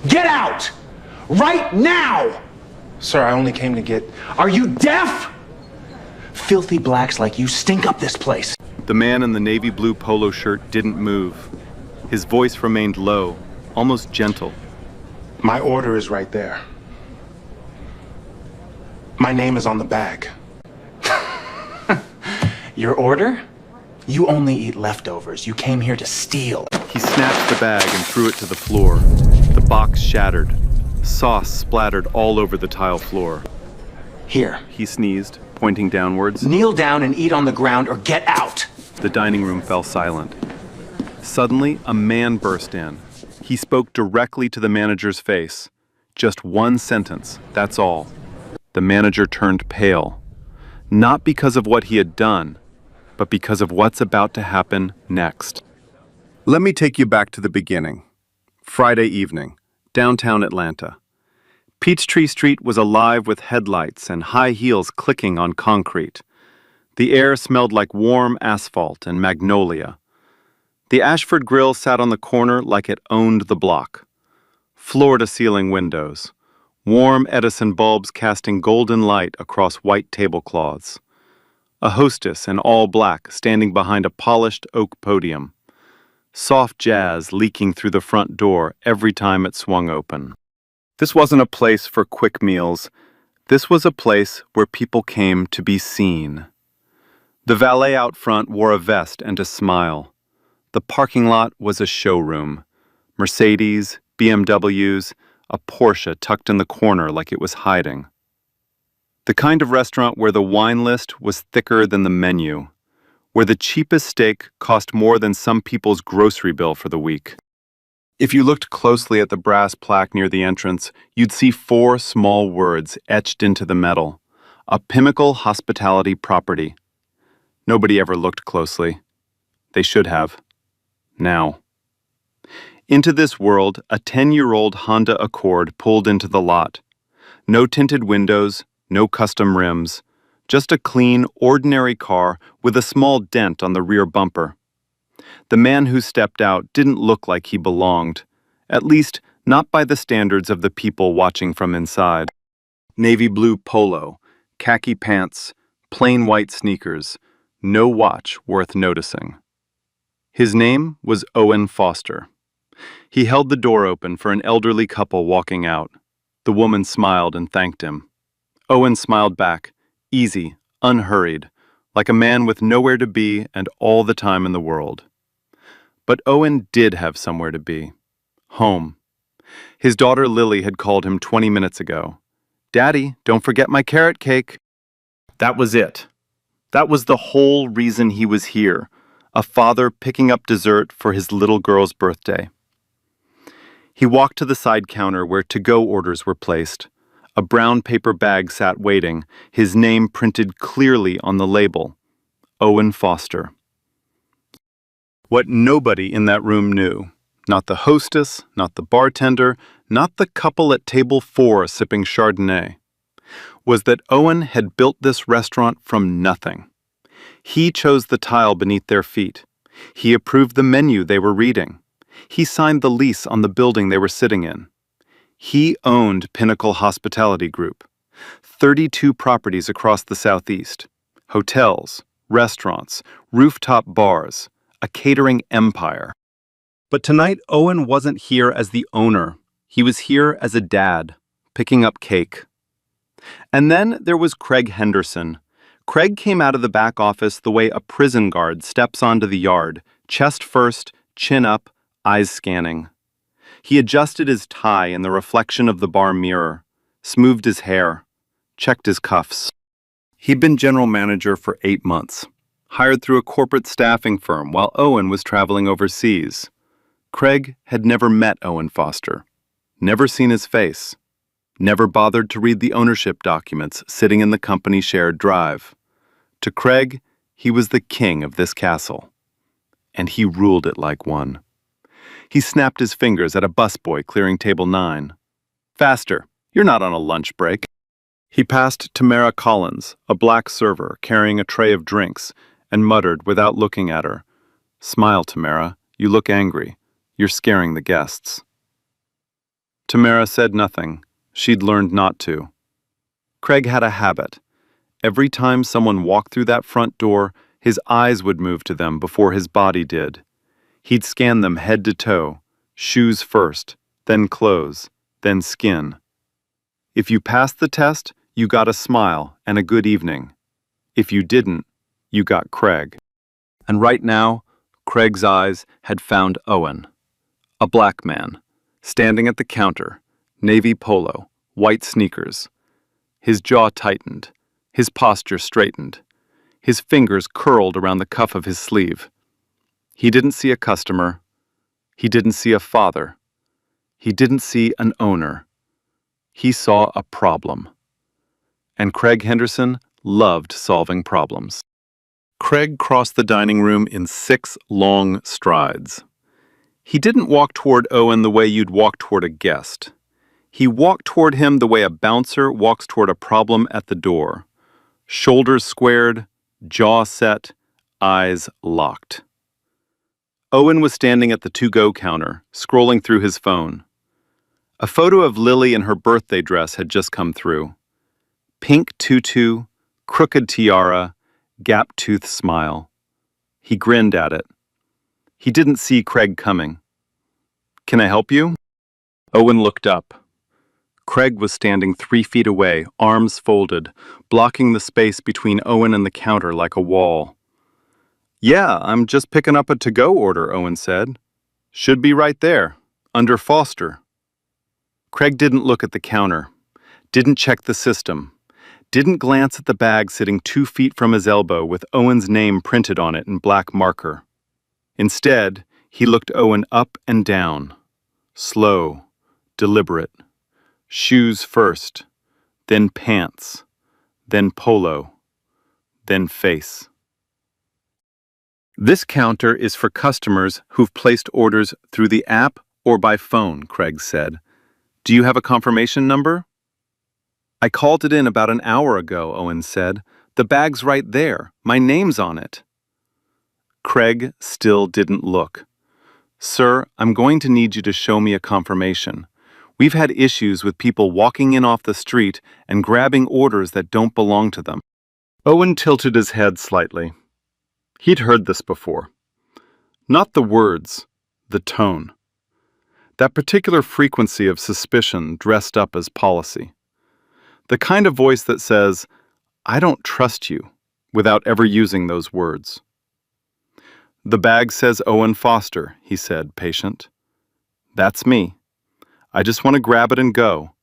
Get out! Right now! Sir, I only came to get... Are you deaf? Filthy blacks like you stink up this place. The man in the navy blue polo shirt didn't move. His voice remained low, almost gentle. My order is right there. My name is on the bag. Your order? You only eat leftovers. You came here to steal. He snatched the bag and threw it to the floor. The box shattered. Sauce splattered all over the tile floor. Here. He sneezed, pointing downwards. Kneel down and eat on the ground or get out. The dining room fell silent. Suddenly, a man burst in. He spoke directly to the manager's face. Just one sentence, that's all. The manager turned pale. Not because of what he had done, but because of what's about to happen next. Let me take you back to the beginning. Friday evening, downtown Atlanta. Peachtree Street was alive with headlights and high heels clicking on concrete. The air smelled like warm asphalt and magnolia. The Ashford Grill sat on the corner like it owned the block. Floor-to-ceiling windows. Warm Edison bulbs casting golden light across white tablecloths. A hostess in all black standing behind a polished oak podium. Soft jazz leaking through the front door every time it swung open. This wasn't a place for quick meals. This was a place where people came to be seen. The valet out front wore a vest and a smile. The parking lot was a showroom. Mercedes, BMWs, a Porsche tucked in the corner like it was hiding. The kind of restaurant where the wine list was thicker than the menu, where the cheapest steak cost more than some people's grocery bill for the week. If you looked closely at the brass plaque near the entrance, you'd see 4 small words etched into the metal. A Pinnacle Hospitality Property. Nobody ever looked closely. They should have. Now. Into this world, a 10-year-old Honda Accord pulled into the lot. No tinted windows, no custom rims, just a clean, ordinary car with a small dent on the rear bumper. The man who stepped out didn't look like he belonged, at least not by the standards of the people watching from inside. Navy blue polo, khaki pants, plain white sneakers, no watch worth noticing. His name was Owen Foster. He held the door open for an elderly couple walking out. The woman smiled and thanked him. Owen smiled back, easy, unhurried, like a man with nowhere to be and all the time in the world. But Owen did have somewhere to be. Home. His daughter Lily had called him 20 minutes ago. "Daddy, don't forget my carrot cake." That was it. That was the whole reason he was here, a father picking up dessert for his little girl's birthday. He walked to the side counter where to-go orders were placed. A brown paper bag sat waiting, his name printed clearly on the label. Owen Foster. What nobody in that room knew, not the hostess, not the bartender, not the couple at table 4 sipping Chardonnay, was that Owen had built this restaurant from nothing. He chose the tile beneath their feet. He approved the menu they were reading. He signed the lease on the building they were sitting in. He owned Pinnacle Hospitality Group, 32 properties across the Southeast, hotels, restaurants, rooftop bars, a catering empire. But tonight, Owen wasn't here as the owner. He was here as a dad, picking up cake. And then there was Craig Henderson. Craig came out of the back office the way a prison guard steps onto the yard, chest first, chin up, eyes scanning. He adjusted his tie in the reflection of the bar mirror, smoothed his hair, checked his cuffs. He'd been general manager for 8 months, hired through a corporate staffing firm while Owen was traveling overseas. Craig had never met Owen Foster, never seen his face, never bothered to read the ownership documents sitting in the company shared drive. To Craig, he was the king of this castle, and he ruled it like one. He snapped his fingers at a busboy clearing table 9. "Faster, you're not on a lunch break." He passed Tamara Collins, a black server carrying a tray of drinks, and muttered without looking at her, "Smile, Tamara, you look angry. You're scaring the guests." Tamara said nothing. She'd learned not to. Craig had a habit. Every time someone walked through that front door, his eyes would move to them before his body did. He'd scan them head to toe, shoes first, then clothes, then skin. If you passed the test, you got a smile and a good evening. If you didn't, you got Craig. And right now, Craig's eyes had found Owen, a black man, standing at the counter, navy polo, white sneakers. His jaw tightened, his posture straightened, his fingers curled around the cuff of his sleeve. He didn't see a customer. He didn't see a father. He didn't see an owner. He saw a problem. And Craig Henderson loved solving problems. Craig crossed the dining room in 6 long strides. He didn't walk toward Owen the way you'd walk toward a guest. He walked toward him the way a bouncer walks toward a problem at the door. Shoulders squared, jaw set, eyes locked. Owen was standing at the to-go counter, scrolling through his phone. A photo of Lily in her birthday dress had just come through. Pink tutu, crooked tiara, gap-toothed smile. He grinned at it. He didn't see Craig coming. "Can I help you?" Owen looked up. Craig was standing 3 feet away, arms folded, blocking the space between Owen and the counter like a wall. "Yeah, I'm just picking up a to-go order," Owen said. "Should be right there, under Foster." Craig didn't look at the counter, didn't check the system, didn't glance at the bag sitting 2 feet from his elbow with Owen's name printed on it in black marker. Instead, he looked Owen up and down, slow, deliberate. Shoes first, then pants, then polo, then face. "This counter is for customers who've placed orders through the app or by phone," Craig said. "Do you have a confirmation number?" "I called it in about an hour ago," Owen said. "The bag's right there. My name's on it." Craig still didn't look. "Sir, I'm going to need you to show me a confirmation. We've had issues with people walking in off the street and grabbing orders that don't belong to them." Owen tilted his head slightly. He'd heard this before. Not the words, the tone. That particular frequency of suspicion dressed up as policy. The kind of voice that says, "I don't trust you," without ever using those words. "The bag says Owen Foster," he said, patient. "That's me. I just want to grab it and go.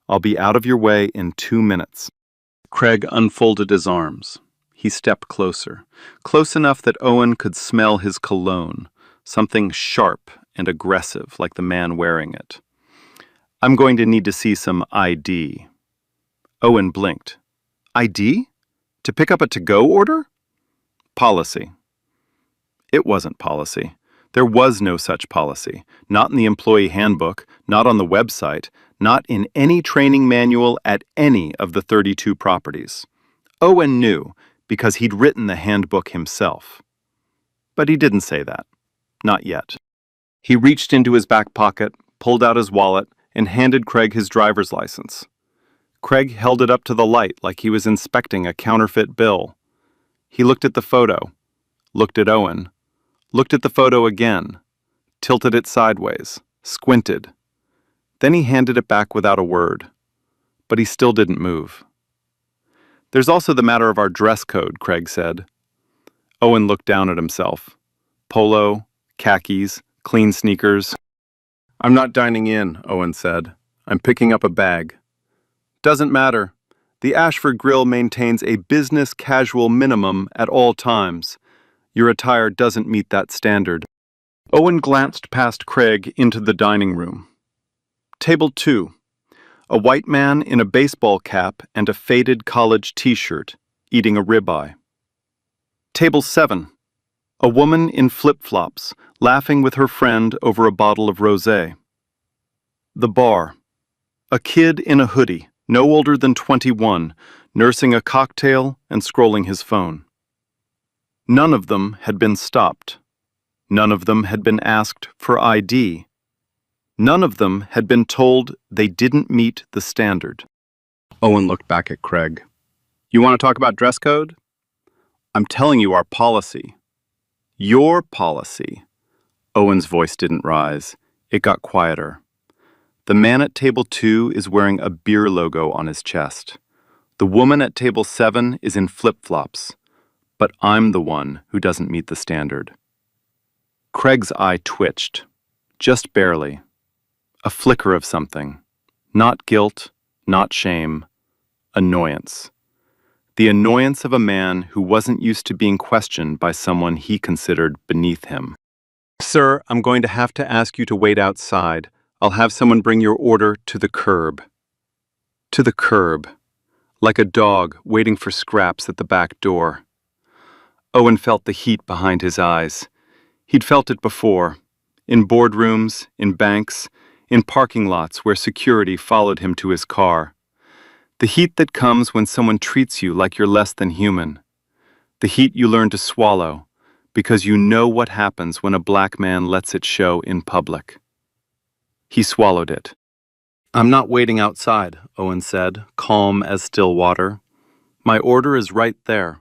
I'll be out of your way in 2 minutes." Craig unfolded his arms. He stepped closer, close enough that Owen could smell his cologne, something sharp and aggressive like the man wearing it. "I'm going to need to see some ID." Owen blinked. "ID? To pick up a to-go order?" "Policy." It wasn't policy. There was no such policy, not in the employee handbook, not on the website, not in any training manual at any of the 32 properties. Owen knew because he'd written the handbook himself. But he didn't say that. Not yet. He reached into his back pocket, pulled out his wallet, and handed Craig his driver's license. Craig held it up to the light like he was inspecting a counterfeit bill. He looked at the photo, looked at Owen, looked at the photo again, tilted it sideways, squinted. Then he handed it back without a word. But he still didn't move. "There's also the matter of our dress code," Craig said. Owen looked down at himself. Polo, khakis, clean sneakers. "I'm not dining in," Owen said. "I'm picking up a bag." "Doesn't matter. The Ashford Grill maintains a business casual minimum at all times. Your attire doesn't meet that standard." Owen glanced past Craig into the dining room. Table 2. A white man in a baseball cap and a faded college t-shirt, eating a ribeye. Table 7. A woman in flip-flops, laughing with her friend over a bottle of rosé. The bar. A kid in a hoodie, no older than 21, nursing a cocktail and scrolling his phone. None of them had been stopped. None of them had been asked for ID. None of them had been told they didn't meet the standard. Owen looked back at Craig. You want to talk about dress code? I'm telling you our policy. Your policy. Owen's voice didn't rise. It got quieter. The man at table 2 is wearing a beer logo on his chest. The woman at table 7 is in flip-flops. But I'm the one who doesn't meet the standard. Craig's eye twitched. Just barely. A flicker of something. Not guilt, not shame. Annoyance. The annoyance of a man who wasn't used to being questioned by someone he considered beneath him. Sir, I'm going to have to ask you to wait outside. I'll have someone bring your order to the curb. To the curb. Like a dog waiting for scraps at the back door. Owen felt the heat behind his eyes. He'd felt it before. In boardrooms, in banks, in parking lots where security followed him to his car. The heat that comes when someone treats you like you're less than human. The heat you learn to swallow, because you know what happens when a black man lets it show in public. He swallowed it. I'm not waiting outside, Owen said, calm as still water. My order is right there.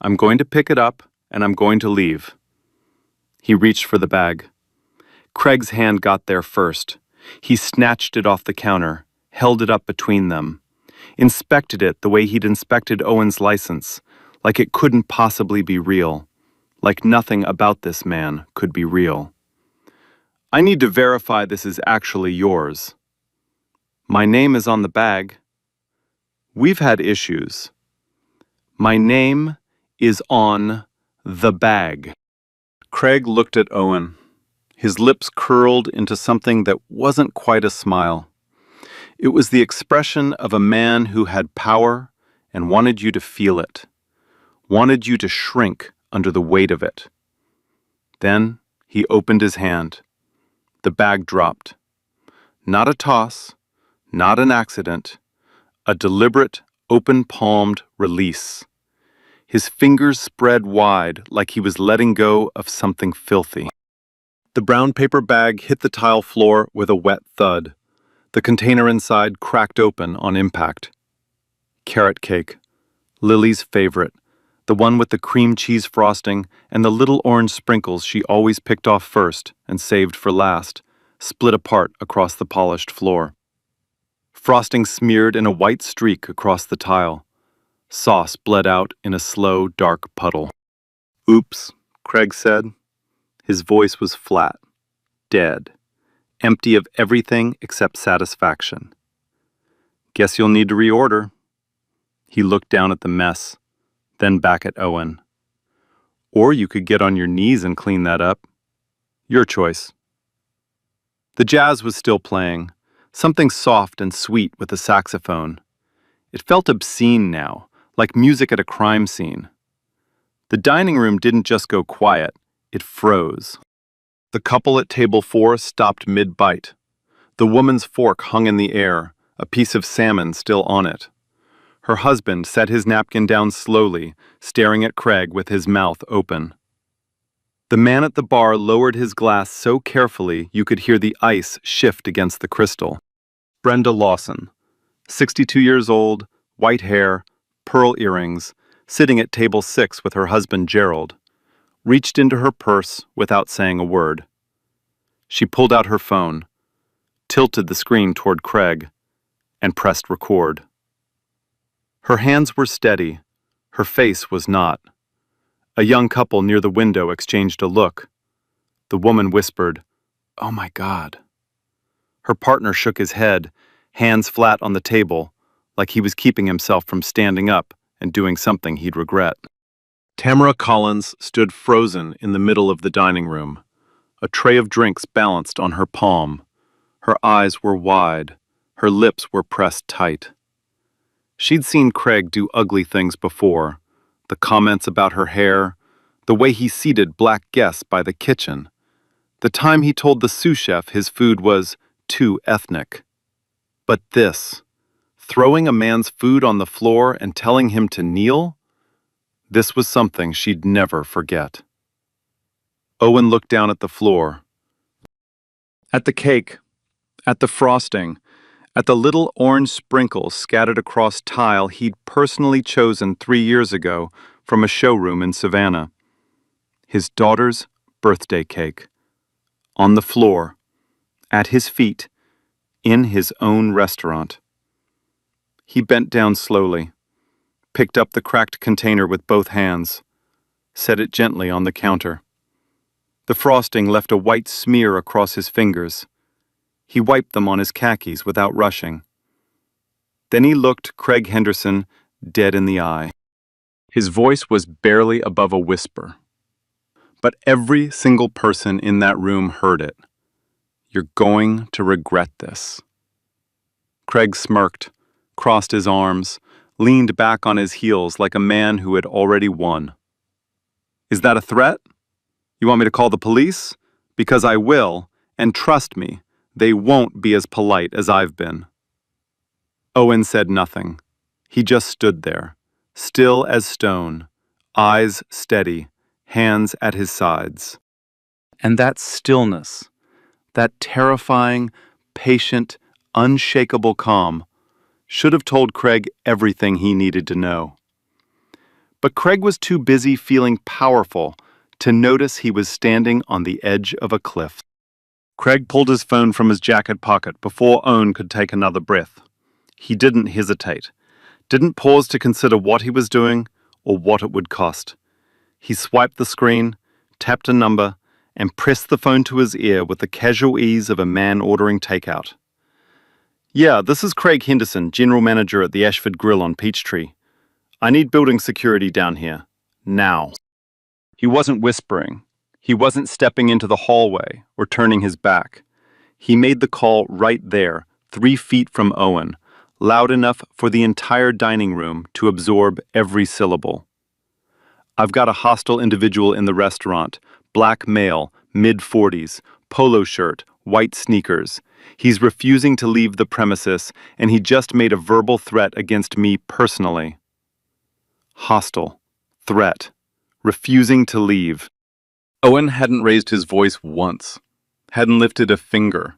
I'm going to pick it up, and I'm going to leave. He reached for the bag. Craig's hand got there first. He snatched it off the counter, held it up between them, inspected it the way he'd inspected Owen's license, like it couldn't possibly be real, like nothing about this man could be real. I need to verify this is actually yours. My name is on the bag. We've had issues. My name is on the bag. Craig looked at Owen. His lips curled into something that wasn't quite a smile. It was the expression of a man who had power and wanted you to feel it, wanted you to shrink under the weight of it. Then he opened his hand. The bag dropped. Not a toss, not an accident, a deliberate, open-palmed release. His fingers spread wide like he was letting go of something filthy. The brown paper bag hit the tile floor with a wet thud. The container inside cracked open on impact. Carrot cake, Lily's favorite, the one with the cream cheese frosting and the little orange sprinkles she always picked off first and saved for last, split apart across the polished floor. Frosting smeared in a white streak across the tile. Sauce bled out in a slow, dark puddle. Oops, Craig said. His voice was flat, dead, empty of everything except satisfaction. Guess you'll need to reorder. He looked down at the mess, then back at Owen. Or you could get on your knees and clean that up. Your choice. The jazz was still playing, something soft and sweet with a saxophone. It felt obscene now, like music at a crime scene. The dining room didn't just go quiet, it froze. The couple at table 4 stopped mid-bite. The woman's fork hung in the air, a piece of salmon still on it. Her husband set his napkin down slowly, staring at Craig with his mouth open. The man at the bar lowered his glass so carefully you could hear the ice shift against the crystal. Brenda Lawson, 62 years old, white hair, pearl earrings, sitting at table 6 with her husband Gerald, reached into her purse without saying a word. She pulled out her phone, tilted the screen toward Craig, and pressed record. Her hands were steady, her face was not. A young couple near the window exchanged a look. The woman whispered, "Oh my God." Her partner shook his head, hands flat on the table, like he was keeping himself from standing up and doing something he'd regret. Tamara Collins stood frozen in the middle of the dining room, a tray of drinks balanced on her palm. Her eyes were wide, her lips were pressed tight. She'd seen Craig do ugly things before, the comments about her hair, the way he seated black guests by the kitchen, the time he told the sous chef his food was too ethnic. But this, throwing a man's food on the floor and telling him to kneel? This was something she'd never forget. Owen looked down at the floor. At the cake, At the frosting, at the little orange sprinkles scattered across tile he'd personally chosen 3 years ago from a showroom in Savannah. His daughter's birthday cake. On the floor, at his feet, in his own restaurant. He bent down slowly, picked up the cracked container with both hands, set it gently on the counter. The frosting left a white smear across his fingers. He wiped them on his khakis without rushing. Then he looked Craig Henderson dead in the eye. His voice was barely above a whisper. But every single person in that room heard it. You're going to regret this. Craig smirked, crossed his arms, leaned back on his heels like a man who had already won. Is that a threat? You want me to call the police? Because I will, and trust me, they won't be as polite as I've been. Owen said nothing. He just stood there, still as stone, eyes steady, hands at his sides. And that stillness, that terrifying, patient, unshakable calm, should have told Craig everything he needed to know. But Craig was too busy feeling powerful to notice he was standing on the edge of a cliff. Craig pulled his phone from his jacket pocket before Owen could take another breath. He didn't hesitate, didn't pause to consider what he was doing or what it would cost. He swiped the screen, tapped a number, and pressed the phone to his ear with the casual ease of a man ordering takeout. Yeah, this is Craig Henderson, General Manager at the Ashford Grill on Peachtree. I need building security down here. Now. He wasn't whispering. He wasn't stepping into the hallway or turning his back. He made the call right there, 3 feet from Owen, loud enough for the entire dining room to absorb every syllable. I've got a hostile individual in the restaurant, black male, mid-40s, polo shirt, white sneakers. He's refusing to leave the premises, and he just made a verbal threat against me personally. Hostile. Threat. Refusing to leave. Owen hadn't raised his voice once, hadn't lifted a finger,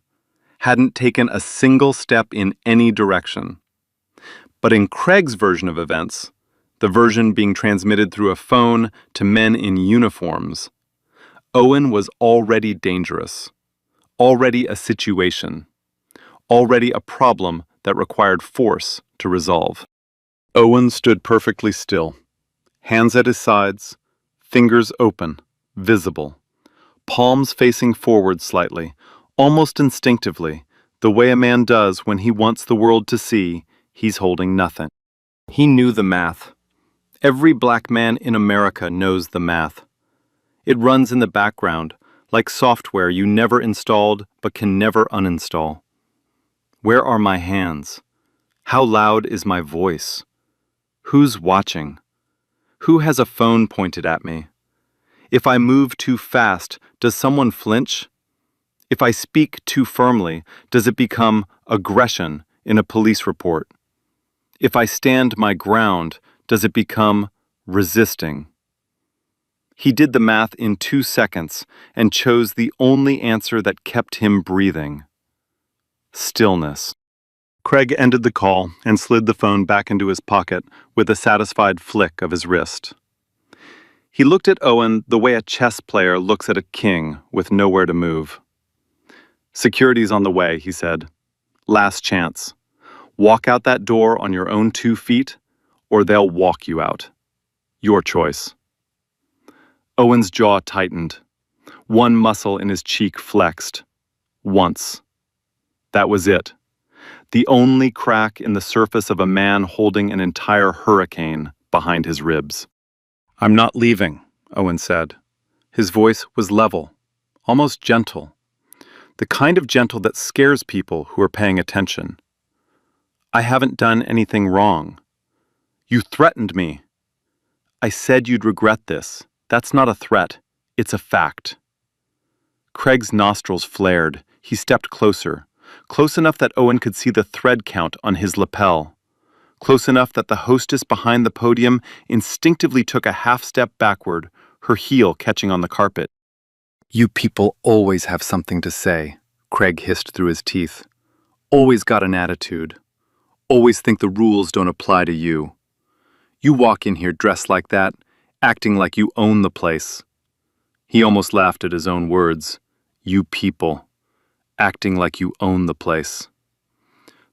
hadn't taken a single step in any direction. But in Craig's version of events, the version being transmitted through a phone to men in uniforms, Owen was already dangerous, already a situation, already a problem that required force to resolve. Owen stood perfectly still, hands at his sides, fingers open, visible, palms facing forward slightly, almost instinctively, the way a man does when he wants the world to see he's holding nothing. He knew the math. Every black man in America knows the math. It runs in the background, like software you never installed but can never uninstall. Where are my hands? How loud is my voice? Who's watching? Who has a phone pointed at me? If I move too fast, does someone flinch? If I speak too firmly, does it become aggression in a police report? If I stand my ground, does it become resisting? He did the math in 2 seconds and chose the only answer that kept him breathing. Stillness. Craig ended the call and slid the phone back into his pocket with a satisfied flick of his wrist. He looked at Owen the way a chess player looks at a king with nowhere to move. Security's on the way, he said. Last chance. Walk out that door on your own 2 feet, or they'll walk you out. Your choice. Owen's jaw tightened. One muscle in his cheek flexed. Once. That was it. The only crack in the surface of a man holding an entire hurricane behind his ribs. I'm not leaving, Owen said. His voice was level, almost gentle. The kind of gentle that scares people who are paying attention. I haven't done anything wrong. You threatened me. I said you'd regret this. That's not a threat. It's a fact. Craig's nostrils flared. He stepped closer. Close enough that Owen could see the thread count on his lapel. Close enough that the hostess behind the podium instinctively took a half step backward, her heel catching on the carpet. You people always have something to say, Craig hissed through his teeth. Always got an attitude. Always think the rules don't apply to you. You walk in here dressed like that, acting like you own the place. He almost laughed at his own words. You people, acting like you own the place.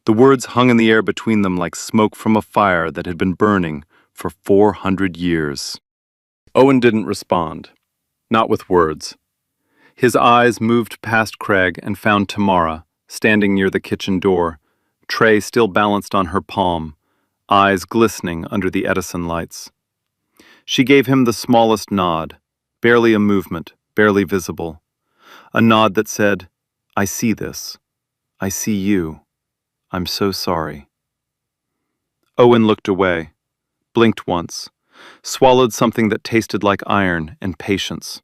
The words hung in the air between them like smoke from a fire that had been burning for 400 years. Owen didn't respond, not with words. His eyes moved past Craig and found Tamara, standing near the kitchen door, tray still balanced on her palm, eyes glistening under the Edison lights. She gave him the smallest nod, barely a movement, barely visible. A nod that said, I see this. I see you. I'm so sorry. Owen looked away, blinked once, swallowed something that tasted like iron and patience.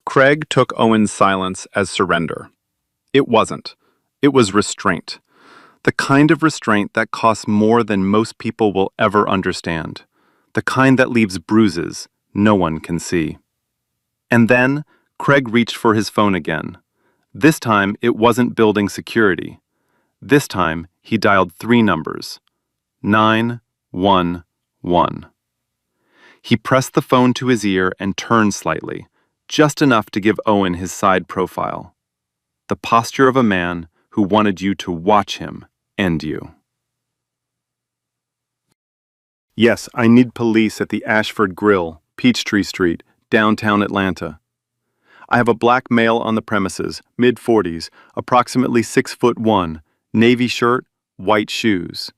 Craig took Owen's silence as surrender. It wasn't. It was restraint. The kind of restraint that costs more than most people will ever understand. The kind that leaves bruises no one can see. And then, Craig reached for his phone again. This time, it wasn't building security. This time, he dialed 3 numbers. 911. He pressed the phone to his ear and turned slightly, just enough to give Owen his side profile. The posture of a man who wanted you to watch him end you. Yes, I need police at the Ashford Grill, Peachtree Street, downtown Atlanta. I have a black male on the premises, mid-40s, approximately 6'1", navy shirt, white shoes.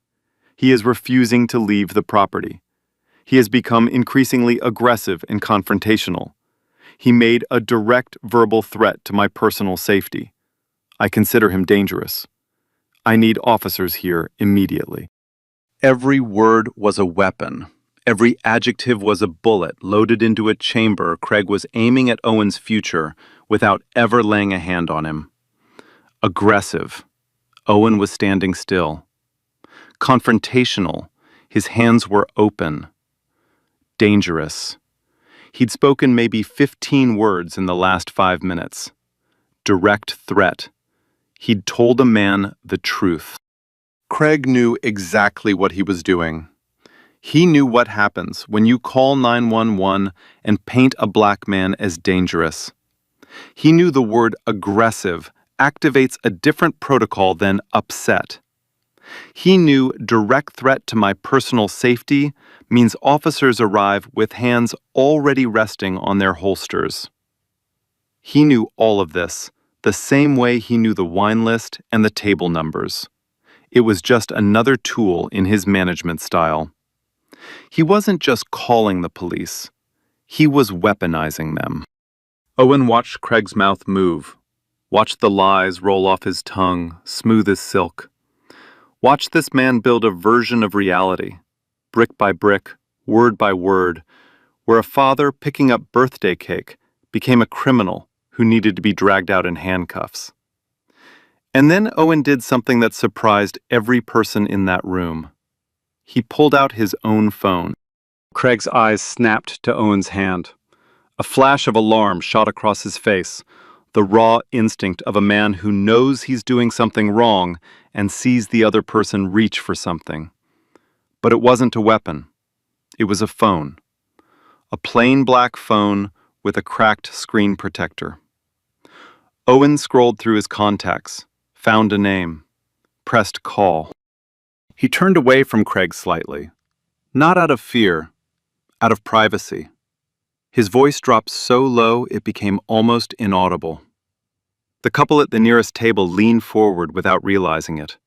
He is refusing to leave the property. He has become increasingly aggressive and confrontational. He made a direct verbal threat to my personal safety. I consider him dangerous. I need officers here immediately. Every word was a weapon. Every adjective was a bullet loaded into a chamber Craig was aiming at Owen's future without ever laying a hand on him. Aggressive. Owen was standing still. Confrontational. His hands were open. Dangerous. He'd spoken maybe 15 words in the last 5 minutes. Direct threat. He'd told a man the truth. Craig knew exactly what he was doing. He knew what happens when you call 911 and paint a black man as dangerous. He knew the word aggressive activates a different protocol than upset. He knew direct threat to my personal safety means officers arrive with hands already resting on their holsters. He knew all of this, the same way he knew the wine list and the table numbers. It was just another tool in his management style. He wasn't just calling the police. He was weaponizing them. Owen watched Craig's mouth move, watched the lies roll off his tongue, smooth as silk. Watched this man build a version of reality, brick by brick, word by word, where a father picking up birthday cake became a criminal who needed to be dragged out in handcuffs. And then Owen did something that surprised every person in that room. He pulled out his own phone. Craig's eyes snapped to Owen's hand. A flash of alarm shot across his face, the raw instinct of a man who knows he's doing something wrong and sees the other person reach for something. But it wasn't a weapon. It was a phone. A plain black phone with a cracked screen protector. Owen scrolled through his contacts, found a name, pressed call. He turned away from Craig slightly, not out of fear, out of privacy. His voice dropped so low it became almost inaudible. The couple at the nearest table leaned forward without realizing it.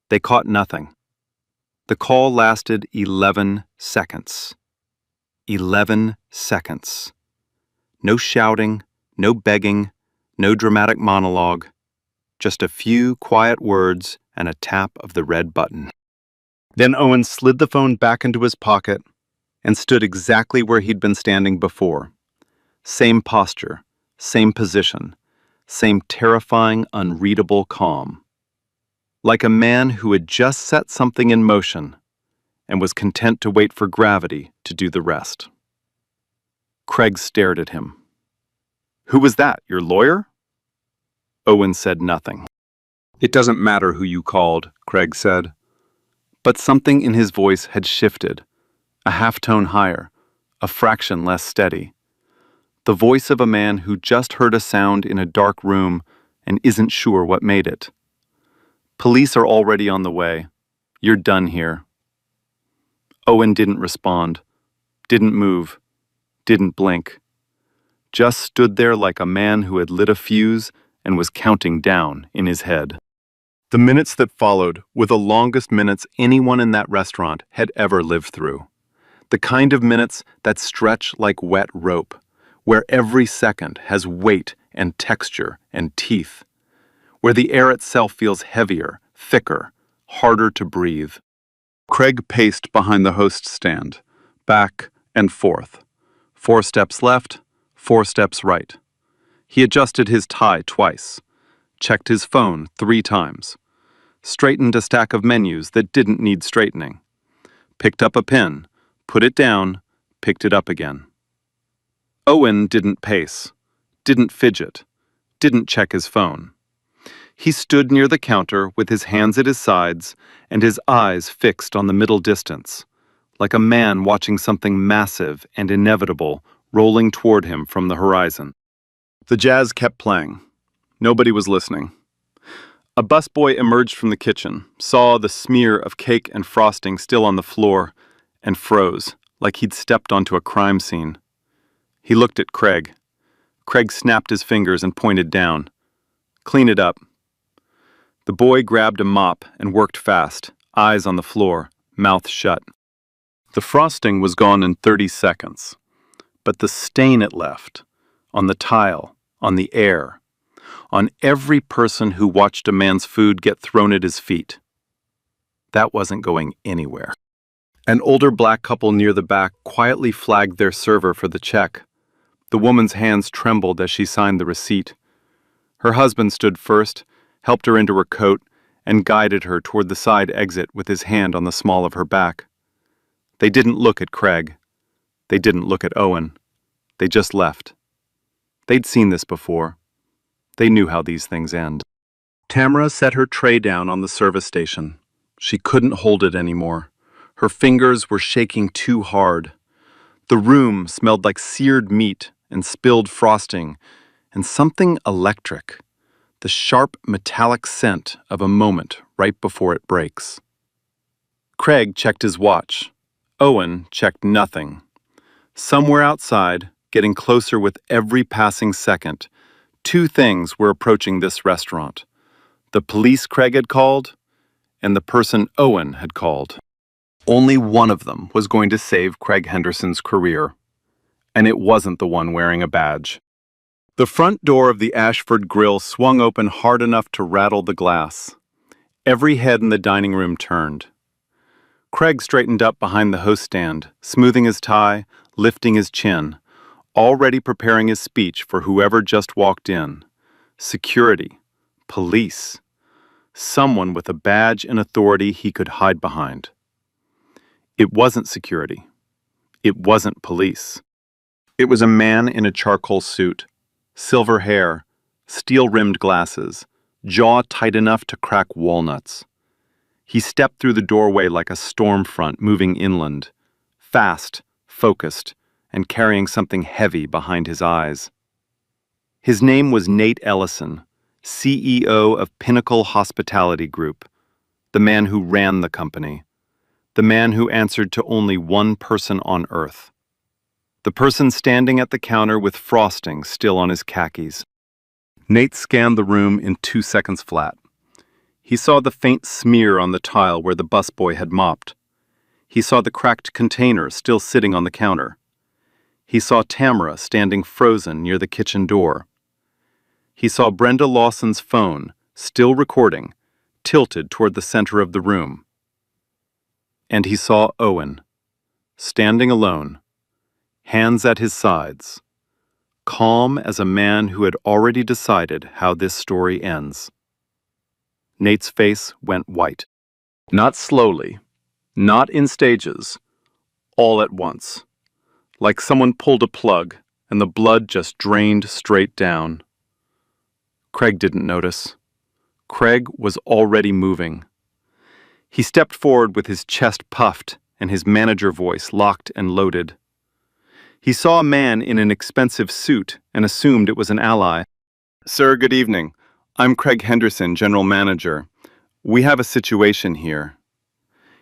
They caught nothing. The call lasted 11 seconds. 11 seconds. No shouting, no begging, no dramatic monologue. Just a few quiet words and a tap of the red button. Then Owen slid the phone back into his pocket and stood exactly where he'd been standing before. Same posture, same position, same terrifying, unreadable calm. Like a man who had just set something in motion and was content to wait for gravity to do the rest. Craig stared at him. "Who was that, your lawyer?" Owen said nothing. It doesn't matter who you called, Craig said. But something in his voice had shifted, a half-tone higher, a fraction less steady. The voice of a man who just heard a sound in a dark room and isn't sure what made it. Police are already on the way. You're done here. Owen didn't respond, didn't move, didn't blink. Just stood there like a man who had lit a fuse and was counting down in his head. The minutes that followed were the longest minutes anyone in that restaurant had ever lived through. The kind of minutes that stretch like wet rope, where every second has weight and texture and teeth, where the air itself feels heavier, thicker, harder to breathe. Craig paced behind the host stand, back and forth. 4 steps left, 4 steps right. He adjusted his tie twice, checked his phone 3 times, straightened a stack of menus that didn't need straightening, picked up a pen, put it down, picked it up again. Owen didn't pace, didn't fidget, didn't check his phone. He stood near the counter with his hands at his sides and his eyes fixed on the middle distance, like a man watching something massive and inevitable rolling toward him from the horizon. The jazz kept playing. Nobody was listening. A busboy emerged from the kitchen, saw the smear of cake and frosting still on the floor, and froze, like he'd stepped onto a crime scene. He looked at Craig. Craig snapped his fingers and pointed down. "Clean it up." The boy grabbed a mop and worked fast, eyes on the floor, mouth shut. The frosting was gone in 30 seconds, but the stain it left, on the tile, on the air, on every person who watched a man's food get thrown at his feet, that wasn't going anywhere. An older black couple near the back quietly flagged their server for the check. The woman's hands trembled as she signed the receipt. Her husband stood first, helped her into her coat, and guided her toward the side exit with his hand on the small of her back. They didn't look at Craig. They didn't look at Owen. They just left. They'd seen this before. They knew how these things end. Tamara set her tray down on the service station. She couldn't hold it anymore. Her fingers were shaking too hard. The room smelled like seared meat and spilled frosting and something electric. The sharp, metallic scent of a moment right before it breaks. Craig checked his watch. Owen checked nothing. Somewhere outside, getting closer with every passing second, 2 things were approaching this restaurant. The police Craig had called, and the person Owen had called. Only one of them was going to save Craig Henderson's career, and it wasn't the one wearing a badge. The front door of the Ashford Grill swung open hard enough to rattle the glass. Every head in the dining room turned. Craig straightened up behind the host stand, smoothing his tie, lifting his chin, already preparing his speech for whoever just walked in. Security. Police. Someone with a badge and authority he could hide behind. It wasn't security. It wasn't police. It was a man in a charcoal suit. Silver hair, steel-rimmed glasses, jaw tight enough to crack walnuts. He stepped through the doorway like a storm front moving inland, fast, focused, and carrying something heavy behind his eyes. His name was Nate Ellison, CEO of Pinnacle Hospitality Group, the man who ran the company, the man who answered to only one person on earth. The person standing at the counter with frosting still on his khakis. Nate scanned the room in 2 seconds flat. He saw the faint smear on the tile where the busboy had mopped. He saw the cracked container still sitting on the counter. He saw Tamara standing frozen near the kitchen door. He saw Brenda Lawson's phone, still recording, tilted toward the center of the room. And he saw Owen, standing alone, hands at his sides, calm as a man who had already decided how this story ends. Nate's face went white. Not slowly, not in stages, all at once, like someone pulled a plug and the blood just drained straight down. Craig didn't notice. Craig was already moving. He stepped forward with his chest puffed and his manager voice locked and loaded. He saw a man in an expensive suit and assumed it was an ally. "Sir, good evening. I'm Craig Henderson, general manager. We have a situation here."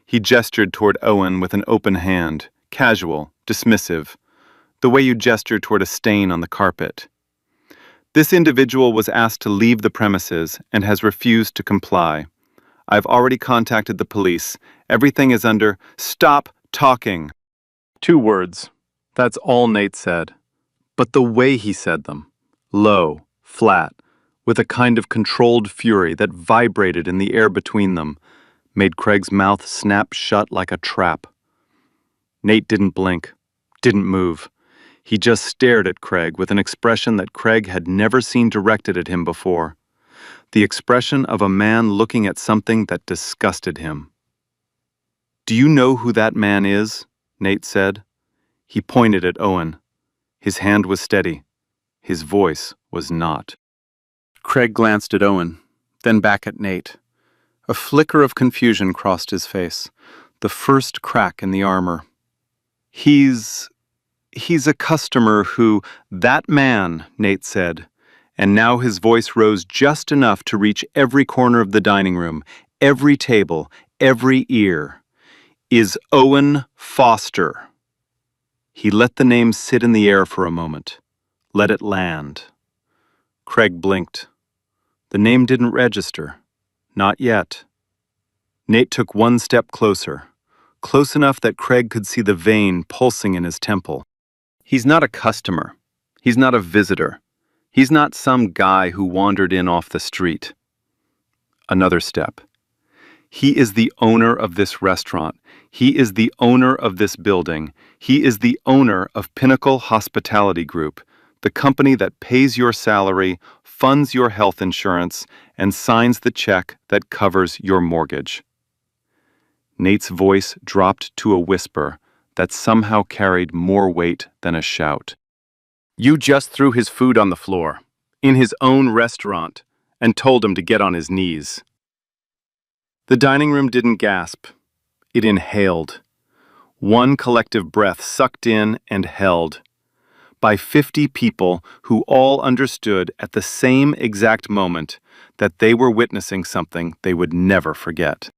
He gestured toward Owen with an open hand, casual, dismissive, the way you gesture toward a stain on the carpet. "This individual was asked to leave the premises and has refused to comply. I've already contacted the police. Everything is under—" "Stop talking!" 2 words. That's all Nate said. But the way he said them, low, flat, with a kind of controlled fury that vibrated in the air between them, made Craig's mouth snap shut like a trap. Nate didn't blink, didn't move. He just stared at Craig with an expression that Craig had never seen directed at him before. The expression of a man looking at something that disgusted him. "Do you know who that man is?" Nate said. He pointed at Owen. His hand was steady. His voice was not. Craig glanced at Owen, then back at Nate. A flicker of confusion crossed his face, the first crack in the armor. He's a customer who—" "That man," Nate said, and now his voice rose just enough to reach every corner of the dining room, every table, every ear, "is Owen Foster." He let the name sit in the air for a moment, let it land. Craig blinked. The name didn't register. Not yet. Nate took one step closer, close enough that Craig could see the vein pulsing in his temple. "He's not a customer. He's not a visitor. He's not some guy who wandered in off the street." Another step. "He is the owner of this restaurant. He is the owner of this building. He is the owner of Pinnacle Hospitality Group, the company that pays your salary, funds your health insurance, and signs the check that covers your mortgage." Nate's voice dropped to a whisper that somehow carried more weight than a shout. "You just threw his food on the floor, in his own restaurant, and told him to get on his knees." The dining room didn't gasp. It inhaled. One collective breath sucked in and held. By 50 people who all understood at the same exact moment that they were witnessing something they would never forget.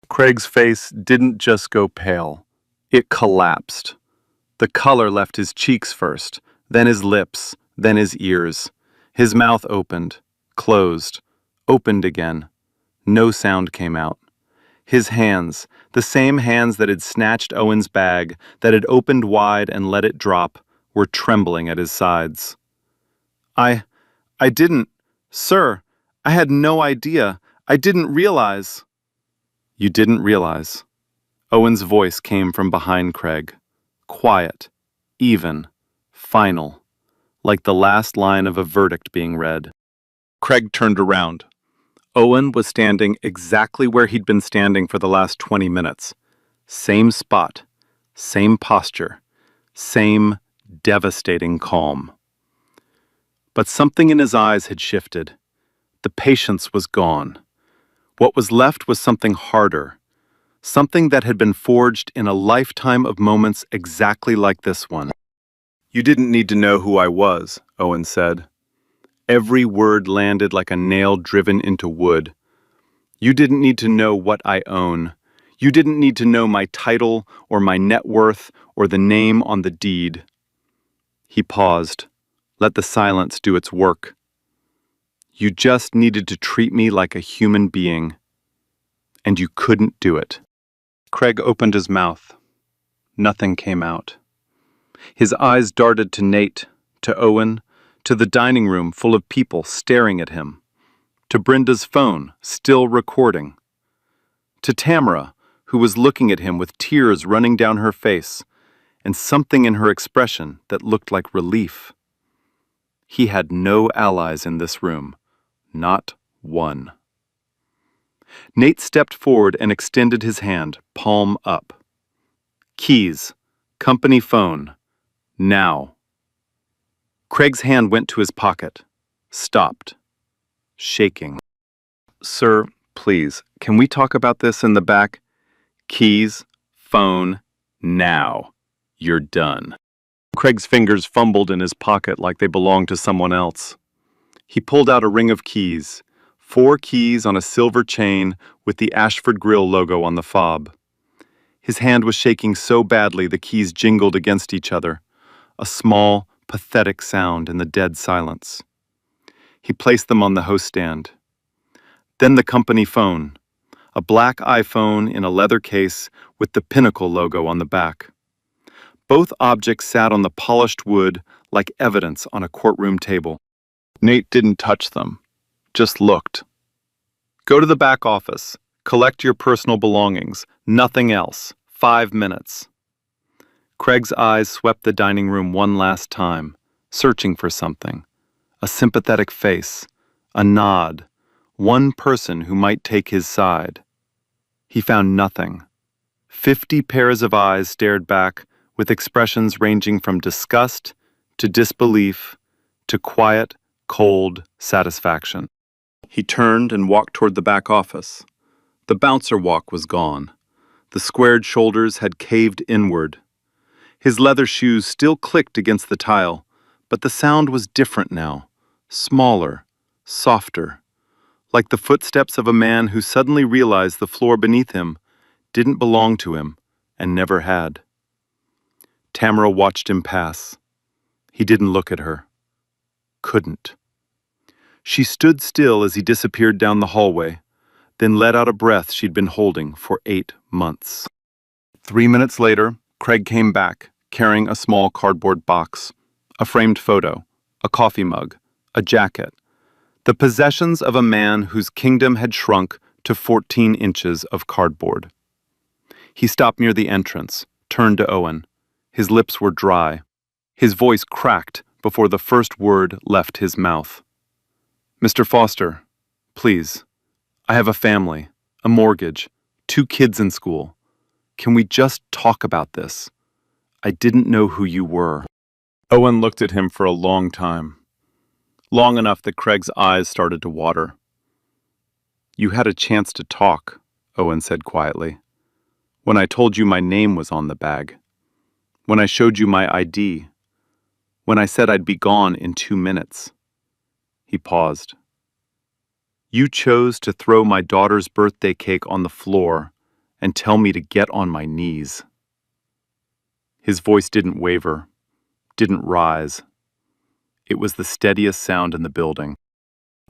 Craig's face didn't just go pale. It collapsed. The color left his cheeks first, then his lips, then his ears. His mouth opened, closed, opened again. No sound came out. His hands, the same hands that had snatched Owen's bag, that had opened wide and let it drop, were trembling at his sides. I didn't, sir, I had no idea. I didn't realize." "You didn't realize." Owen's voice came from behind Craig, quiet, even, final, like the last line of a verdict being read. Craig turned around. Owen was standing exactly where he'd been standing for the last 20 minutes. Same spot, same posture, same devastating calm. But something in his eyes had shifted. The patience was gone. What was left was something harder, something that had been forged in a lifetime of moments exactly like this one. "You didn't need to know who I was," Owen said. Every word landed like a nail driven into wood. "You didn't need to know what I own. You didn't need to know my title or my net worth or the name on the deed." He paused, let the silence do its work. "You just needed to treat me like a human being. And you couldn't do it." Craig opened his mouth. Nothing came out. His eyes darted to Nate, to Owen, to the dining room full of people staring at him, to Brenda's phone, still recording, to Tamara, who was looking at him with tears running down her face, and something in her expression that looked like relief. He had no allies in this room, not one. Nate stepped forward and extended his hand, palm up. "Keys, company phone, now." Craig's hand went to his pocket, stopped, shaking. Sir, please, can we talk about this in the back? Keys, phone, now. You're done. Craig's fingers fumbled in his pocket like they belonged to someone else. He pulled out a ring of keys, 4 keys on a silver chain with the Ashford Grill logo on the fob. His hand was shaking so badly the keys jingled against each other, a small, pathetic sound in the dead silence. He placed them on the host stand. Then the company phone, a black iPhone in a leather case with the Pinnacle logo on the back. Both objects sat on the polished wood like evidence on a courtroom table. Nate didn't touch them, just looked. Go to the back office. Collect your personal belongings. Nothing else. 5 minutes. Craig's eyes swept the dining room one last time, searching for something. A sympathetic face, a nod, one person who might take his side. He found nothing. 50 pairs of eyes stared back with expressions ranging from disgust to disbelief to quiet, cold satisfaction. He turned and walked toward the back office. The bouncer walk was gone. The squared shoulders had caved inward. His leather shoes still clicked against the tile, but the sound was different now, smaller, softer, like the footsteps of a man who suddenly realized the floor beneath him didn't belong to him and never had. Tamara watched him pass. He didn't look at her. Couldn't. She stood still as he disappeared down the hallway, then let out a breath she'd been holding for 8 months. 3 minutes later, Craig came back, carrying a small cardboard box, a framed photo, a coffee mug, a jacket, the possessions of a man whose kingdom had shrunk to 14 inches of cardboard. He stopped near the entrance, turned to Owen. His lips were dry. His voice cracked before the first word left his mouth. Mr. Foster, please. I have a family, a mortgage, 2 kids in school. Can we just talk about this? I didn't know who you were. Owen looked at him for a long time. Long enough that Craig's eyes started to water. You had a chance to talk, Owen said quietly. When I told you my name was on the bag. When I showed you my ID. When I said I'd be gone in 2 minutes. He paused. You chose to throw my daughter's birthday cake on the floor and tell me to get on my knees. His voice didn't waver, didn't rise. It was the steadiest sound in the building.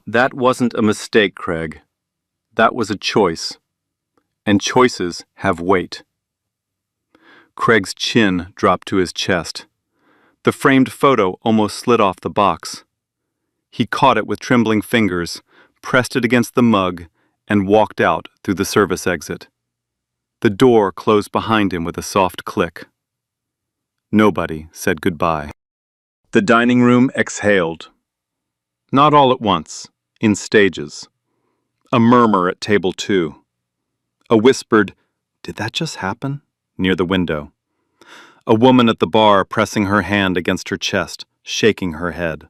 That wasn't a mistake, Craig. That was a choice. And choices have weight. Craig's chin dropped to his chest. The framed photo almost slid off the box. He caught it with trembling fingers, pressed it against the mug, and walked out through the service exit. The door closed behind him with a soft click. Nobody said goodbye. The dining room exhaled. Not all at once, in stages. A murmur at table 2. A whispered, "Did that just happen?" near the window. A woman at the bar pressing her hand against her chest, shaking her head.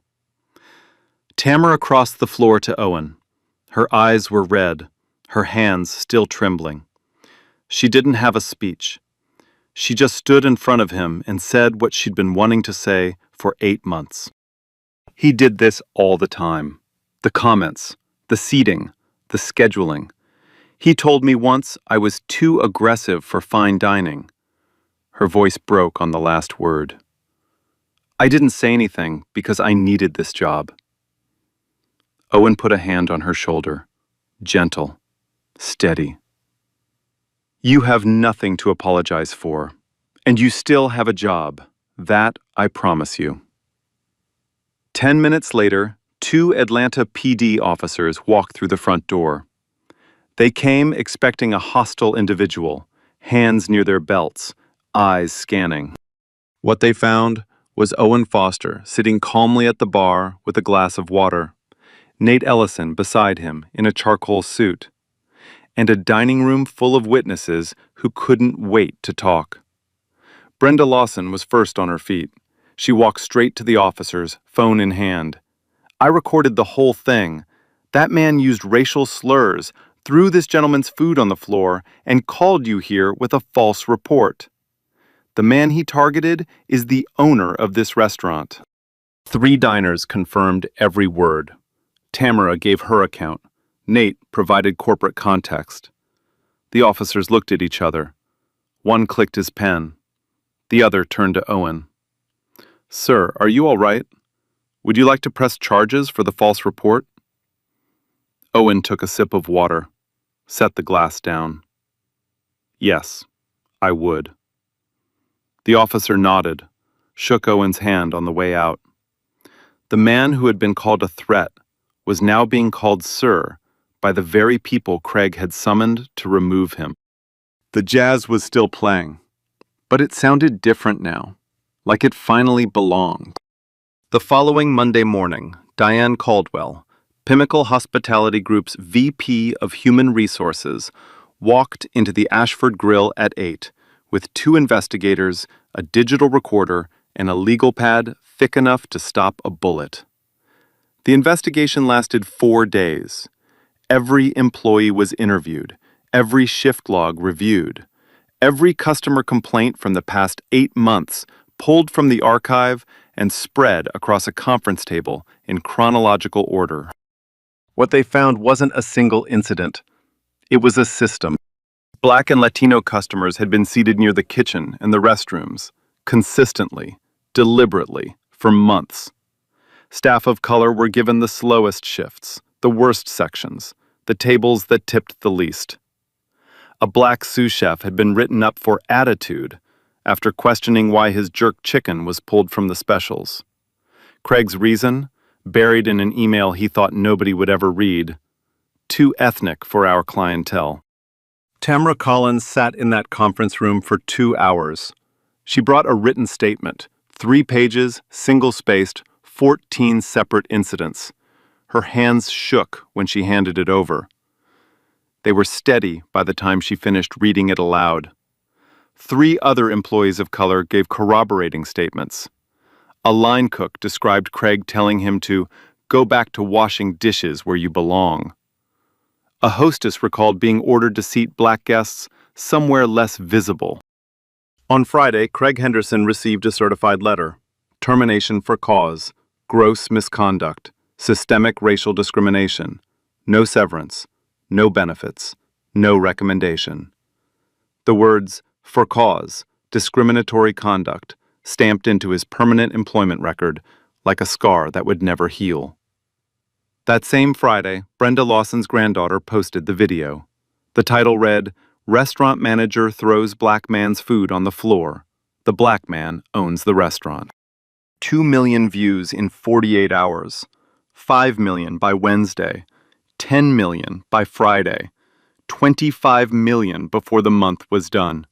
Tamara crossed the floor to Owen. Her eyes were red, her hands still trembling. She didn't have a speech. She just stood in front of him and said what she'd been wanting to say for 8 months. He did this all the time. The comments, the seating, the scheduling. He told me once I was too aggressive for fine dining. Her voice broke on the last word. I didn't say anything because I needed this job. Owen put a hand on her shoulder, gentle, steady. You have nothing to apologize for, and you still have a job. That I promise you. 10 minutes later, 2 Atlanta PD officers walked through the front door. They came expecting a hostile individual, hands near their belts, eyes scanning. What they found was Owen Foster sitting calmly at the bar with a glass of water, Nate Ellison beside him in a charcoal suit, and a dining room full of witnesses who couldn't wait to talk. Brenda Lawson was first on her feet. She walked straight to the officers, phone in hand. I recorded the whole thing. That man used racial slurs, threw this gentleman's food on the floor, and called you here with a false report. The man he targeted is the owner of this restaurant. 3 diners confirmed every word. Tamara gave her account. Nate provided corporate context. The officers looked at each other. One clicked his pen. The other turned to Owen. "Sir, are you all right? Would you like to press charges for the false report?" Owen took a sip of water, set the glass down. "Yes, I would." The officer nodded, shook Owen's hand on the way out. The man who had been called a threat was now being called Sir by the very people Craig had summoned to remove him. The jazz was still playing, but it sounded different now, like it finally belonged. The following Monday morning, Diane Caldwell, Pinnacle Hospitality Group's VP of Human Resources, walked into the Ashford Grill at 8 with 2 investigators, a digital recorder, and a legal pad thick enough to stop a bullet. The investigation lasted 4 days. Every employee was interviewed, every shift log reviewed, every customer complaint from the past 8 months pulled from the archive and spread across a conference table in chronological order. What they found wasn't a single incident. It was a system. Black and Latino customers had been seated near the kitchen and the restrooms, consistently, deliberately, for months. Staff of color were given the slowest shifts, the worst sections, the tables that tipped the least. A black sous chef had been written up for attitude after questioning why his jerk chicken was pulled from the specials. Craig's reason, buried in an email he thought nobody would ever read, too ethnic for our clientele. Tamara Collins sat in that conference room for 2 hours. She brought a written statement, 3 pages, single-spaced, 14 separate incidents. Her hands shook when she handed it over. They were steady by the time she finished reading it aloud. 3 other employees of color gave corroborating statements. A line cook described Craig telling him to go back to washing dishes where you belong. A hostess recalled being ordered to seat black guests somewhere less visible. On Friday, Craig Henderson received a certified letter. Termination for cause, gross misconduct, systemic racial discrimination, no severance, no benefits, no recommendation. The words, for cause, discriminatory conduct, stamped into his permanent employment record like a scar that would never heal. That same Friday, Brenda Lawson's granddaughter posted the video. The title read, "Restaurant Manager Throws Black Man's Food on the Floor. The Black Man Owns the Restaurant." 2 million views in 48 hours. 5 million by Wednesday. 10 million by Friday. 25 million before the month was done.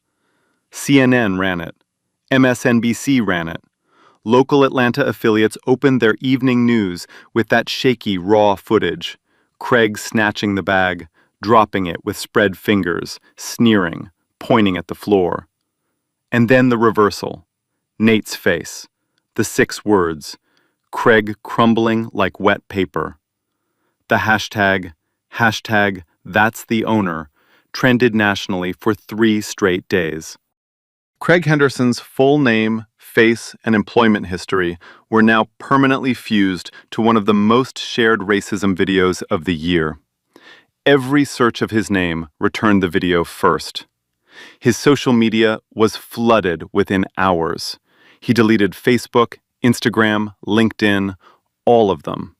CNN ran it. MSNBC ran it. Local Atlanta affiliates opened their evening news with that shaky, raw footage. Craig snatching the bag, dropping it with spread fingers, sneering, pointing at the floor. And then the reversal. Nate's face. The 6 words. Craig crumbling like wet paper. The hashtag that's the owner, trended nationally for 3 straight days. Craig Henderson's full name, face, and employment history were now permanently fused to one of the most shared racism videos of the year. Every search of his name returned the video first. His social media was flooded within hours. He deleted Facebook, Instagram, LinkedIn, all of them.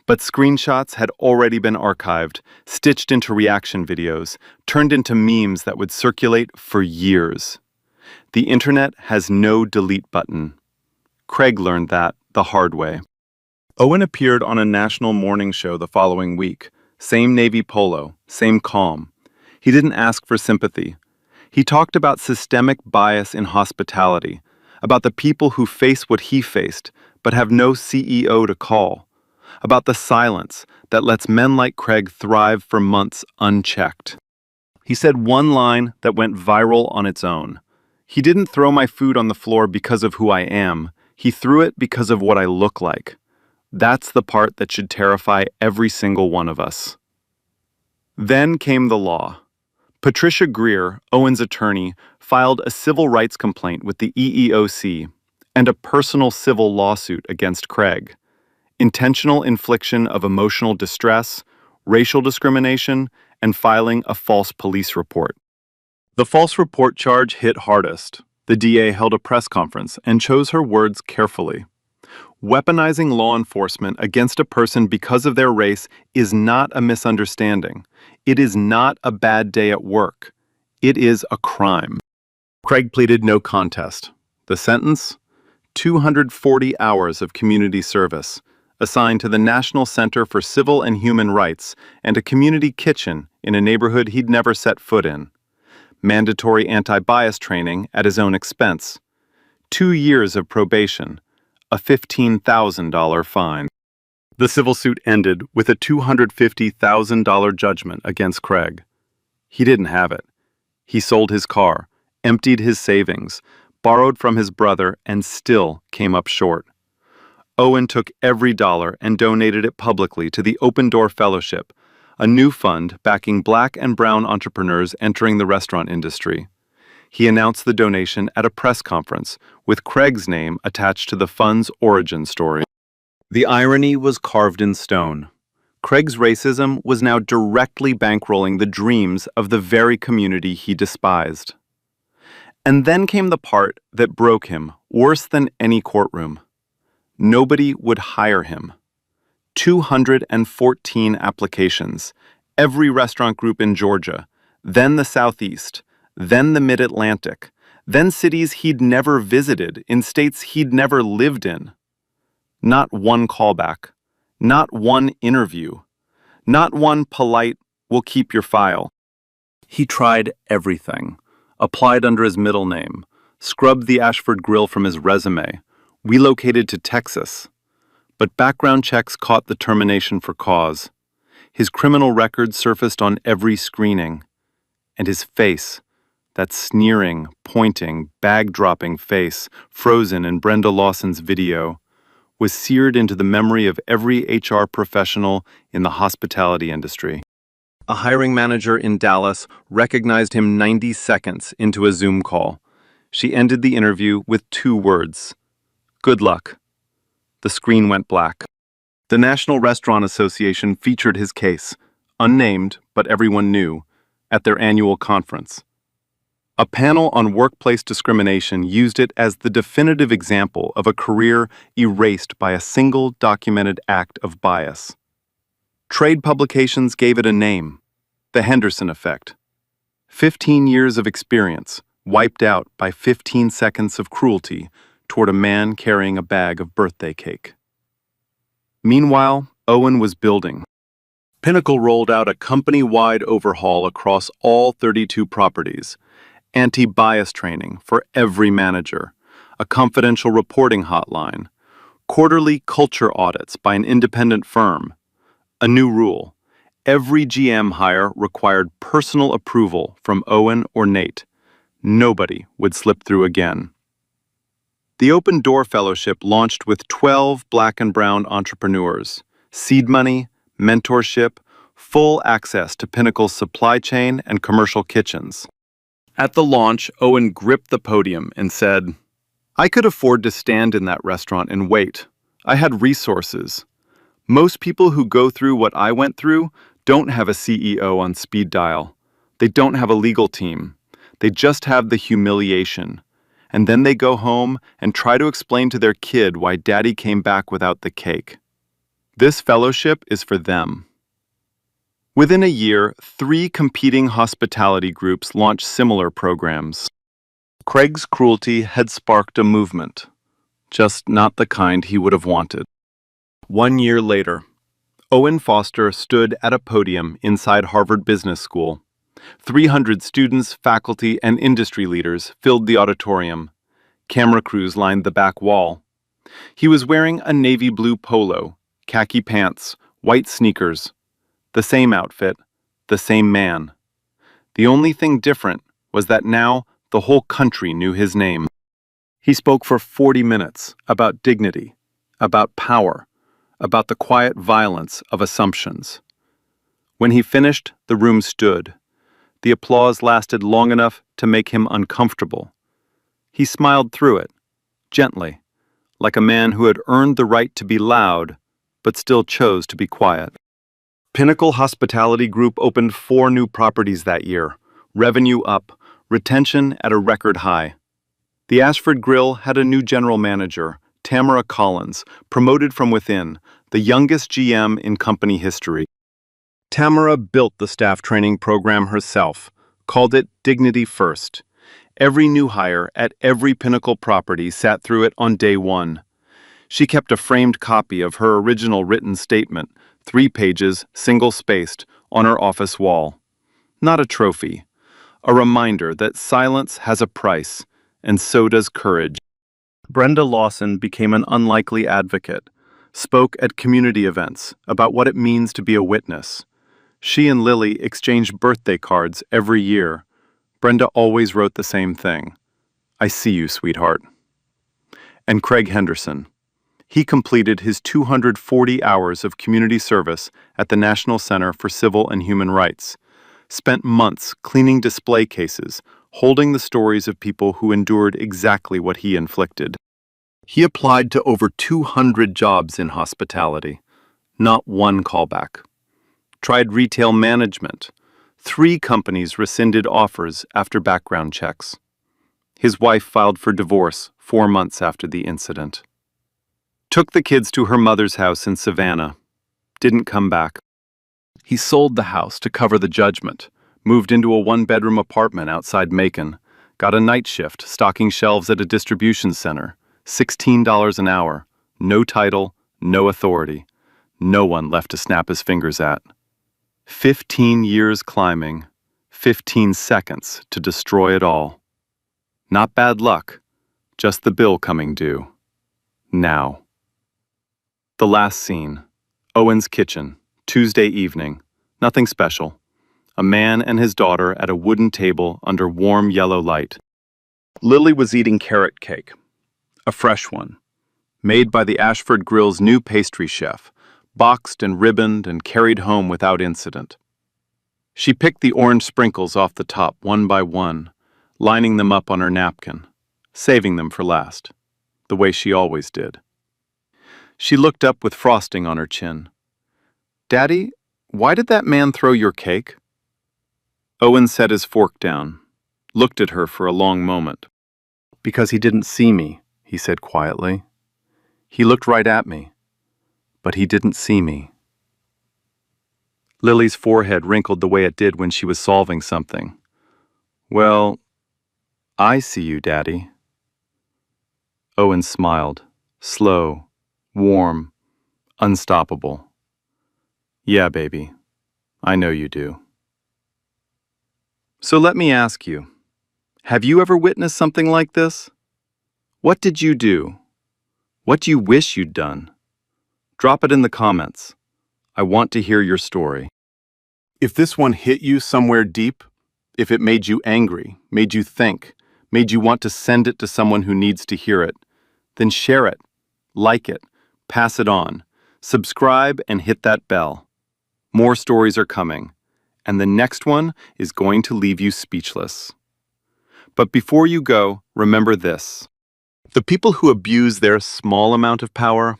But screenshots had already been archived, stitched into reaction videos, turned into memes that would circulate for years. The internet has no delete button. Craig learned that the hard way. Owen appeared on a national morning show the following week. Same navy polo, same calm. He didn't ask for sympathy. He talked about systemic bias in hospitality, about the people who face what he faced but have no CEO to call, about the silence that lets men like Craig thrive for months unchecked. He said one line that went viral on its own. He didn't throw my food on the floor because of who I am. He threw it because of what I look like. That's the part that should terrify every single one of us. Then came the law. Patricia Greer, Owen's attorney, filed a civil rights complaint with the EEOC and a personal civil lawsuit against Craig. Intentional infliction of emotional distress, racial discrimination, and filing a false police report. The false report charge hit hardest. The DA held a press conference and chose her words carefully. Weaponizing law enforcement against a person because of their race is not a misunderstanding. It is not a bad day at work. It is a crime. Craig pleaded no contest. The sentence? 240 hours of community service, assigned to the National Center for Civil and Human Rights and a community kitchen in a neighborhood he'd never set foot in. Mandatory anti-bias training at his own expense. 2 years of probation. A $15,000 fine. The civil suit ended with a $250,000 judgment against Craig. He didn't have it. He sold his car, emptied his savings, borrowed from his brother, and still came up short. Owen took every dollar and donated it publicly to the Open Door Fellowship, a new fund backing Black and brown entrepreneurs entering the restaurant industry. He announced the donation at a press conference, with Craig's name attached to the fund's origin story. The irony was carved in stone. Craig's racism was now directly bankrolling the dreams of the very community he despised. And then came the part that broke him worse than any courtroom. Nobody would hire him. 214 applications, every restaurant group in Georgia, then the Southeast, then the Mid-Atlantic, then cities he'd never visited in states he'd never lived in. Not one callback, not one interview, not one polite, "we'll keep your file." He tried everything, applied under his middle name, scrubbed the Ashford Grill from his resume, relocated to Texas. But background checks caught the termination for cause. His criminal record surfaced on every screening. And his face, that sneering, pointing, bag-dropping face, frozen in Brenda Lawson's video, was seared into the memory of every HR professional in the hospitality industry. A hiring manager in Dallas recognized him 90 seconds into a Zoom call. She ended the interview with 2 words: "Good luck." The screen went black. The National Restaurant Association featured his case, unnamed but everyone knew, at their annual conference. A panel on workplace discrimination used it as the definitive example of a career erased by a single documented act of bias. Trade publications gave it a name: the Henderson Effect. 15 years of experience wiped out by 15 seconds of cruelty toward a man carrying a bag of birthday cake. Meanwhile, Owen was building. Pinnacle rolled out a company-wide overhaul across all 32 properties, anti-bias training for every manager, a confidential reporting hotline, quarterly culture audits by an independent firm. A new rule: every GM hire required personal approval from Owen or Nate. Nobody would slip through again. The Open Door Fellowship launched with 12 Black and brown entrepreneurs, seed money, mentorship, full access to Pinnacle's supply chain and commercial kitchens. At the launch, Owen gripped the podium and said, "I could afford to stand in that restaurant and wait. I had resources. Most people who go through what I went through don't have a CEO on speed dial. They don't have a legal team. They just have the humiliation. And then they go home and try to explain to their kid why daddy came back without the cake. This fellowship is for them." Within a year, 3 competing hospitality groups launched similar programs. Craig's cruelty had sparked a movement, just not the kind he would have wanted. 1 year later, Owen Foster stood at a podium inside Harvard Business School. 300 students, faculty, and industry leaders filled the auditorium. Camera crews lined the back wall. He was wearing a navy blue polo, khaki pants, white sneakers. The same outfit, the same man. The only thing different was that now the whole country knew his name. He spoke for 40 minutes about dignity, about power, about the quiet violence of assumptions. When he finished, the room stood. The applause lasted long enough to make him uncomfortable. He smiled through it, gently, like a man who had earned the right to be loud, but still chose to be quiet. Pinnacle Hospitality Group opened 4 new properties that year, revenue up, retention at a record high. The Ashford Grill had a new general manager, Tamara Collins, promoted from within, the youngest GM in company history. Tamara built the staff training program herself, called it Dignity First. Every new hire at every Pinnacle property sat through it on day 1. She kept a framed copy of her original written statement, 3 pages, single-spaced, on her office wall. Not a trophy, a reminder that silence has a price, and so does courage. Brenda Lawson became an unlikely advocate, spoke at community events about what it means to be a witness. She and Lily exchanged birthday cards every year. Brenda always wrote the same thing: "I see you, sweetheart." And Craig Henderson. He completed his 240 hours of community service at the National Center for Civil and Human Rights, spent months cleaning display cases, holding the stories of people who endured exactly what he inflicted. He applied to over 200 jobs in hospitality, not one callback. Tried retail management. 3 companies rescinded offers after background checks. His wife filed for divorce 4 months after the incident. Took the kids to her mother's house in Savannah. Didn't come back. He sold the house to cover the judgment, moved into a 1-bedroom apartment outside Macon, got a night shift stocking shelves at a distribution center, $16 an hour, no title, no authority, no one left to snap his fingers at. 15 years climbing, 15 seconds to destroy it all. Not bad luck, just the bill coming due. Now. The last scene. Owen's kitchen, Tuesday evening. Nothing special. A man and his daughter at a wooden table under warm yellow light. Lily was eating carrot cake, a fresh one, made by the Ashford Grill's new pastry chef, boxed and ribboned and carried home without incident. She picked the orange sprinkles off the top one by one, lining them up on her napkin, saving them for last, the way she always did. She looked up with frosting on her chin. "Daddy, why did that man throw your cake?" Owen set his fork down, looked at her for a long moment. "Because he didn't see me," he said quietly. "He looked right at me, but he didn't see me." Lily's forehead wrinkled the way it did when she was solving something. "Well, I see you, Daddy." Owen smiled, slow, warm, unstoppable. "Yeah, baby, I know you do." So let me ask you, have you ever witnessed something like this? What did you do? What do you wish you'd done? Drop it in the comments. I want to hear your story. If this one hit you somewhere deep, if it made you angry, made you think, made you want to send it to someone who needs to hear it, then share it, like it, pass it on, subscribe and hit that bell. More stories are coming, and the next one is going to leave you speechless. But before you go, remember this. The people who abuse their small amount of power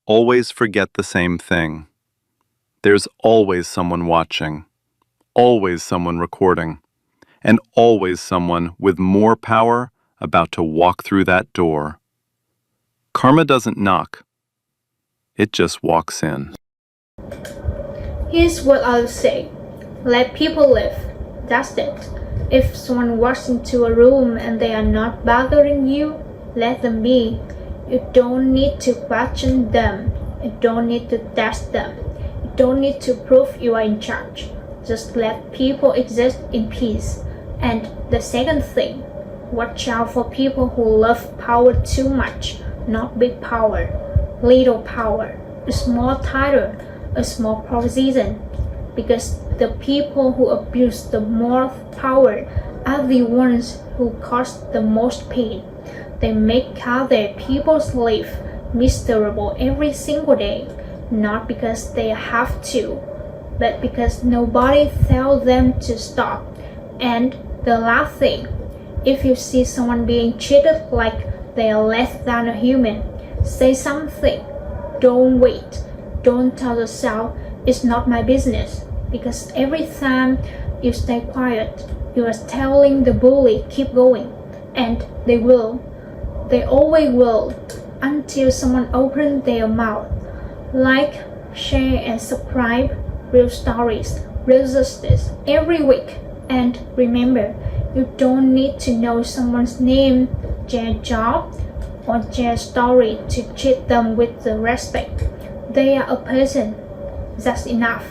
always forget the same thing. There's always someone watching, always someone recording, and always someone with more power about to walk through that door. Karma doesn't knock. It just walks in. Here's what I'll say. Let people live. That's it. If someone walks into a room and they are not bothering you, let them be. You don't need to question them. You don't need to test them. You don't need to prove you are in charge. Just let people exist in peace. And the second thing, watch out for people who love power too much. Not big power, little power, a small title, a small position. Because the people who abuse the more power are the ones who cause the most pain. They make other people's life miserable every single day. not because they have to, but because nobody tells them to stop. And the last thing, if you see someone being treated like they are less than a human, say something. Don't wait. Don't tell yourself, it's not my business. Because every time you stay quiet, you are telling the bully, keep going. And they will. They always will. Until someone opens their mouth. Like, share, and subscribe. Real stories, real justice every week. And remember, you don't need to know someone's name, their job, or their story to treat them with the respect. They are a person. That's enough.